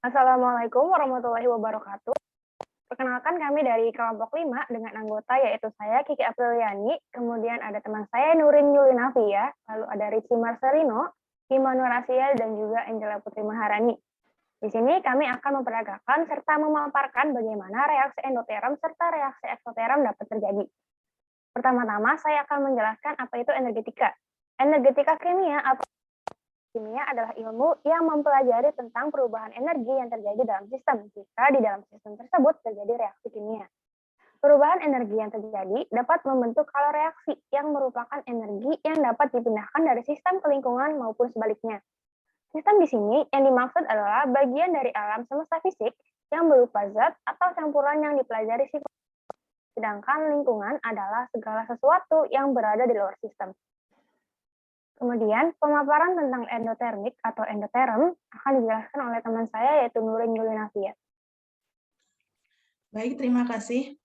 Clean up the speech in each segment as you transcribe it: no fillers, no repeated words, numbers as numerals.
Assalamualaikum warahmatullahi wabarakatuh. Perkenalkan kami dari kelompok 5 dengan anggota yaitu saya Kiki Apriliani, kemudian ada teman saya Nurin Yulinavia, lalu ada Ricci Marcelino, Hima Nur Asia, dan juga Angela Putri Maharani. Di sini kami akan memperagakan serta memaparkan bagaimana reaksi endoterm serta reaksi eksoterm dapat terjadi. Pertama-tama saya akan menjelaskan apa itu energetika. Energetika kimia adalah ilmu yang mempelajari tentang perubahan energi yang terjadi dalam sistem jika di dalam sistem tersebut terjadi reaksi kimia. Perubahan energi yang terjadi dapat membentuk kalau reaksi yang merupakan energi yang dapat dipindahkan dari sistem ke lingkungan maupun sebaliknya. Sistem di sini yang dimaksud adalah bagian dari alam semesta fisik yang berupa zat atau campuran yang dipelajari sifat. Sedangkan lingkungan adalah segala sesuatu yang berada di luar sistem. Kemudian, pemaparan tentang endotermik atau endoterm akan dijelaskan oleh teman saya yaitu Nurin Yulinavia. Baik, terima kasih.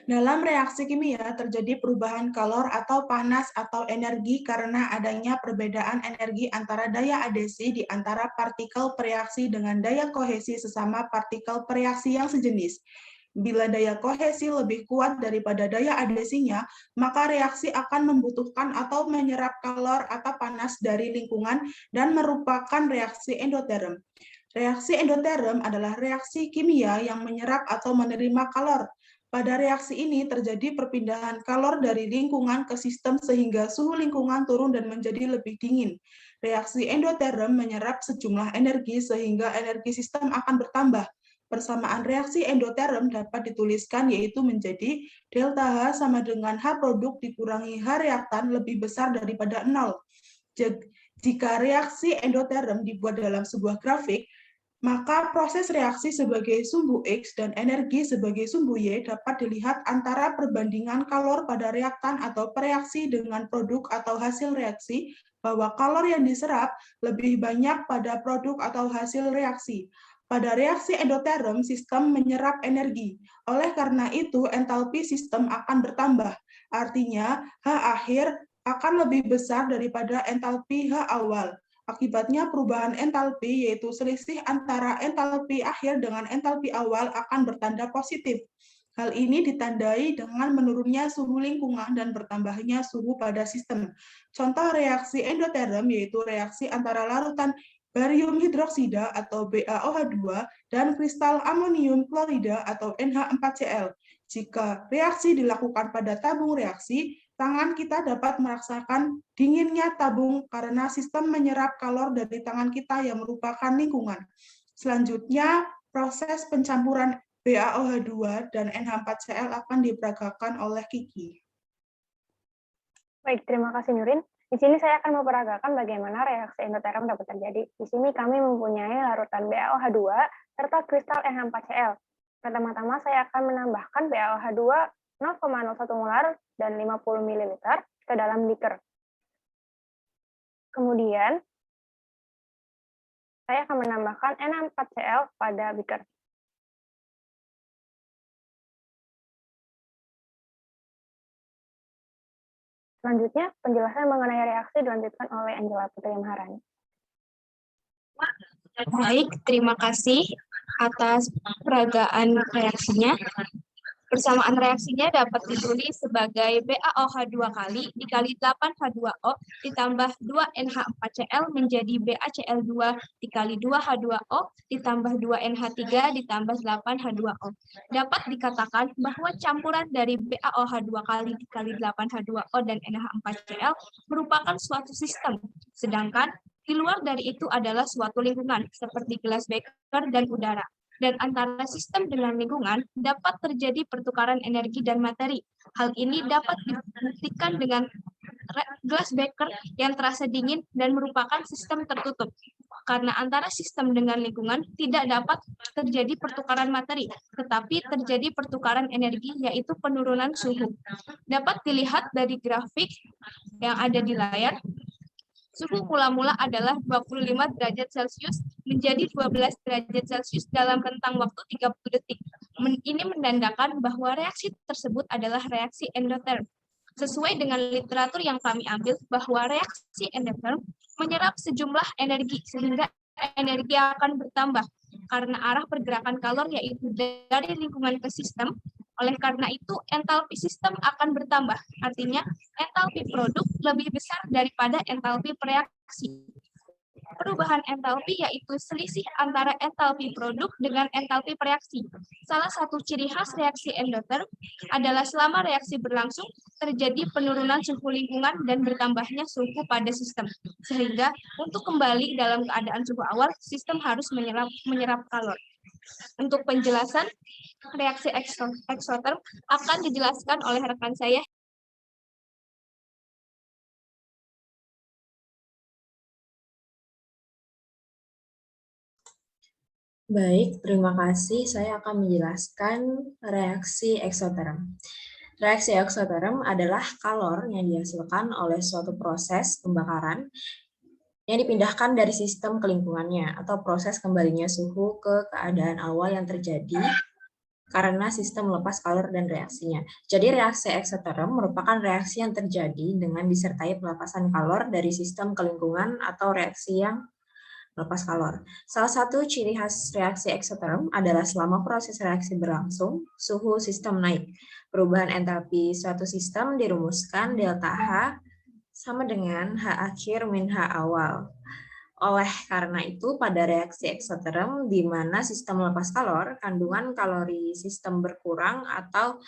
Dalam reaksi kimia terjadi perubahan kalor atau panas atau energi karena adanya perbedaan energi antara daya adhesi di antara partikel bereaksi dengan daya kohesi sesama partikel bereaksi yang sejenis. Bila daya kohesi lebih kuat daripada daya adhesinya, maka reaksi akan membutuhkan atau menyerap kalor atau panas dari lingkungan dan merupakan reaksi endoterm. Reaksi endoterm adalah reaksi kimia yang menyerap atau menerima kalor. Pada reaksi ini terjadi perpindahan kalor dari lingkungan ke sistem sehingga suhu lingkungan turun dan menjadi lebih dingin. Reaksi endoterm menyerap sejumlah energi sehingga energi sistem akan bertambah. Persamaan reaksi endoterm dapat dituliskan yaitu menjadi delta H sama dengan H produk dikurangi H reaktan lebih besar daripada 0. Jika reaksi endoterm dibuat dalam sebuah grafik, maka proses reaksi sebagai sumbu X dan energi sebagai sumbu Y dapat dilihat antara perbandingan kalor pada reaktan atau pereaksi dengan produk atau hasil reaksi, bahwa kalor yang diserap lebih banyak pada produk atau hasil reaksi. Pada reaksi endoterm, sistem menyerap energi. Oleh karena itu, entalpi sistem akan bertambah. Artinya, H akhir akan lebih besar daripada entalpi H awal. Akibatnya perubahan entalpi, yaitu selisih antara entalpi akhir dengan entalpi awal akan bertanda positif. Hal ini ditandai dengan menurunnya suhu lingkungan dan bertambahnya suhu pada sistem. Contoh reaksi endoterm yaitu reaksi antara larutan barium hidroksida atau BaOH2 dan kristal amonium klorida atau NH4Cl. Jika reaksi dilakukan pada tabung reaksi, tangan kita dapat merasakan dinginnya tabung karena sistem menyerap kalor dari tangan kita yang merupakan lingkungan. Selanjutnya, proses pencampuran BaOH2 dan NH4Cl akan diperagakan oleh Kiki. Baik, terima kasih Nurin. Di sini saya akan memperagakan bagaimana reaksi endoterm dapat terjadi. Di sini kami mempunyai larutan BaOH2 serta kristal NH4Cl. Pertama-tama saya akan menambahkan BaOH2 0,01 molar dan 50 ml ke dalam beaker. Kemudian, saya akan menambahkan NH4Cl pada beaker. Selanjutnya, penjelasan mengenai reaksi dilanjutkan oleh Angela Putri Maharani. Baik, terima kasih atas peragaan reaksinya. Persamaan reaksinya dapat ditulis sebagai BaOH 2 kali dikali 8H2O ditambah 2NH4Cl menjadi BaCl2 dikali 2H2O ditambah 2NH3 ditambah 8H2O. Dapat dikatakan bahwa campuran dari BaOH 2 kali dikali 8H2O dan NH4Cl merupakan suatu sistem, sedangkan di luar dari itu adalah suatu lingkungan seperti gelas beker dan udara. Dan antara sistem dengan lingkungan dapat terjadi pertukaran energi dan materi. Hal ini dapat dibuktikan dengan gelas beker yang terasa dingin dan merupakan sistem tertutup. Karena antara sistem dengan lingkungan tidak dapat terjadi pertukaran materi, tetapi terjadi pertukaran energi yaitu penurunan suhu. Dapat dilihat dari grafik yang ada di layar. Suhu mula-mula adalah 25 derajat Celcius menjadi 12 derajat Celcius dalam rentang waktu 30 detik. Ini menandakan bahwa reaksi tersebut adalah reaksi endoterm. Sesuai dengan literatur yang kami ambil bahwa reaksi endoterm menyerap sejumlah energi sehingga energi akan bertambah karena arah pergerakan kalor yaitu dari lingkungan ke sistem. Oleh karena itu, entalpi sistem akan bertambah. Artinya, entalpi produk lebih besar daripada entalpi reaksi. Perubahan entalpi yaitu selisih antara entalpi produk dengan entalpi reaksi. Salah satu ciri khas reaksi endoterm adalah selama reaksi berlangsung, terjadi penurunan suhu lingkungan dan bertambahnya suhu pada sistem. Sehingga untuk kembali dalam keadaan suhu awal, sistem harus menyerap kalor. Untuk penjelasan reaksi eksoterm akan dijelaskan oleh rekan saya. Baik, terima kasih. Saya akan menjelaskan reaksi eksoterm. Reaksi eksoterm adalah kalor yang dihasilkan oleh suatu proses pembakaran yang dipindahkan dari sistem ke lingkungannya atau proses kembalinya suhu ke keadaan awal yang terjadi karena sistem melepas kalor dan reaksinya. Jadi reaksi eksoterm merupakan reaksi yang terjadi dengan disertai pelepasan kalor dari sistem ke lingkungan atau reaksi yang melepas kalor. Salah satu ciri khas reaksi eksoterm adalah selama proses reaksi berlangsung, suhu sistem naik. Perubahan entalpi suatu sistem dirumuskan delta H sama dengan H akhir min H awal. Oleh karena itu, pada reaksi eksoterm, di mana sistem melepas kalor, kandungan kalori sistem berkurang atau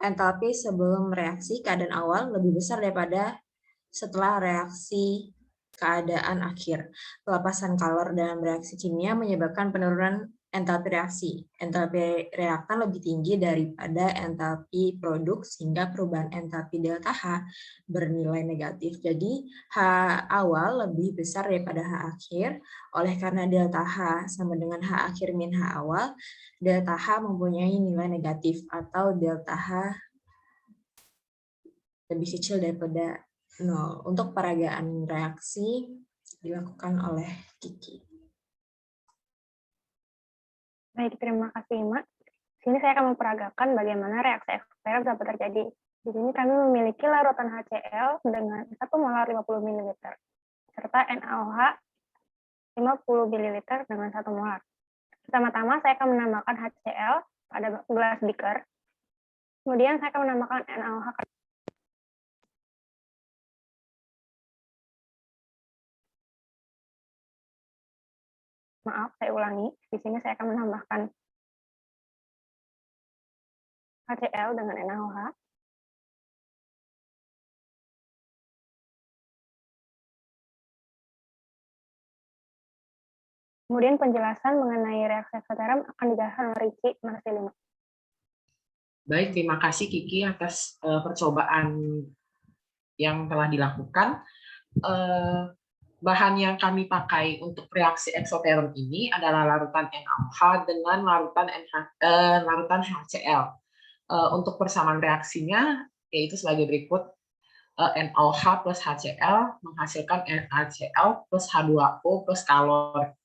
entalpi sebelum reaksi keadaan awal lebih besar daripada setelah reaksi keadaan akhir. Pelepasan kalor dalam reaksi kimia menyebabkan penurunan entalpi reaksi. Entalpi reaktan lebih tinggi daripada entalpi produk sehingga perubahan entalpi delta H bernilai negatif. Jadi H awal lebih besar daripada H akhir. Oleh karena delta H sama dengan H akhir min H awal, delta H mempunyai nilai negatif atau delta H lebih kecil daripada 0. Untuk peragaan reaksi dilakukan oleh Kiki. Baik, terima kasih, Mak. Sini saya akan memperagakan bagaimana reaksi eksoterm dapat terjadi. Di sini kami memiliki larutan HCl dengan 1 molar 50 ml, serta NaOH 50 ml dengan 1 molar. Pertama-tama saya akan menambahkan HCl pada gelas beaker. Kemudian saya akan menambahkan NaOH. Maaf, saya ulangi. Di sini saya akan menambahkan HCl dengan NaOH. Kemudian penjelasan mengenai reaksi eksoterm akan dijelaskan oleh Ricky Marcelino. Baik, terima kasih Kiki atas percobaan yang telah dilakukan. Bahan yang kami pakai untuk reaksi eksoterm ini adalah larutan NaOH dengan larutan HCl. Untuk persamaan reaksinya yaitu sebagai berikut. NaOH plus HCl menghasilkan NaCl plus H2O plus kalor.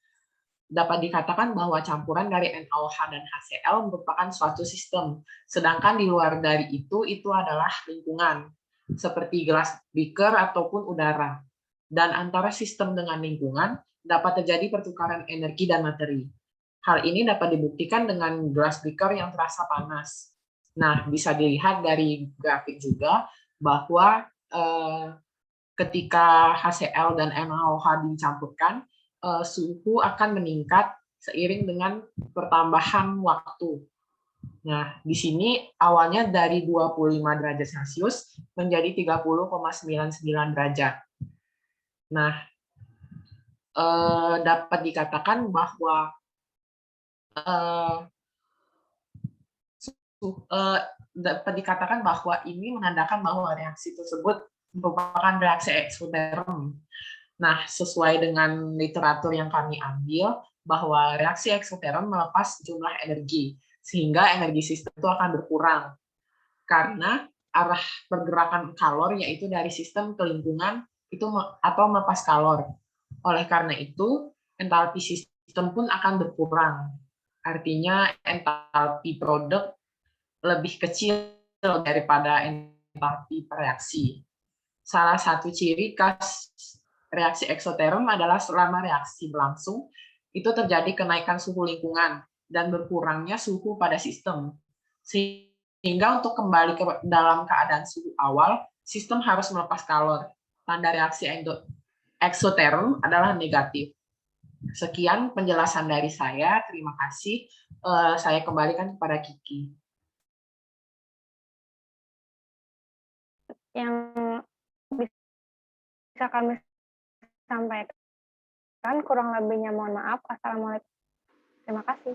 Dapat dikatakan bahwa campuran dari NaOH dan HCl merupakan suatu sistem, sedangkan di luar dari itu adalah lingkungan, seperti gelas beaker ataupun udara. Dan antara sistem dengan lingkungan dapat terjadi pertukaran energi dan materi. Hal ini dapat dibuktikan dengan gelas beaker yang terasa panas. Nah, bisa dilihat dari grafik juga bahwa ketika HCl dan NaOH dicampurkan, suhu akan meningkat seiring dengan pertambahan waktu. Nah, di sini awalnya dari 25 derajat Celcius menjadi 30,99 derajat. Nah, dapat dikatakan bahwa ini menandakan bahwa reaksi tersebut merupakan reaksi eksoterm. Nah, sesuai dengan literatur yang kami ambil, bahwa reaksi eksoterm melepas jumlah energi, sehingga energi sistem itu akan berkurang. Karena arah pergerakan kalor, yaitu dari sistem ke lingkungan, atau melepas kalor. Oleh karena itu, entalpi sistem pun akan berkurang. Artinya, entalpi produk lebih kecil daripada entalpi reaksi. Salah satu ciri khas reaksi eksoterm adalah selama reaksi berlangsung, itu terjadi kenaikan suhu lingkungan dan berkurangnya suhu pada sistem. Sehingga untuk kembali ke dalam keadaan suhu awal, sistem harus melepas kalor. Tanda reaksi eksoterm adalah negatif. Sekian penjelasan dari saya. Terima kasih. Saya kembalikan kepada Kiki. Yang bisa kami sampaikan, kurang lebihnya mohon maaf. Assalamualaikum. Terima kasih.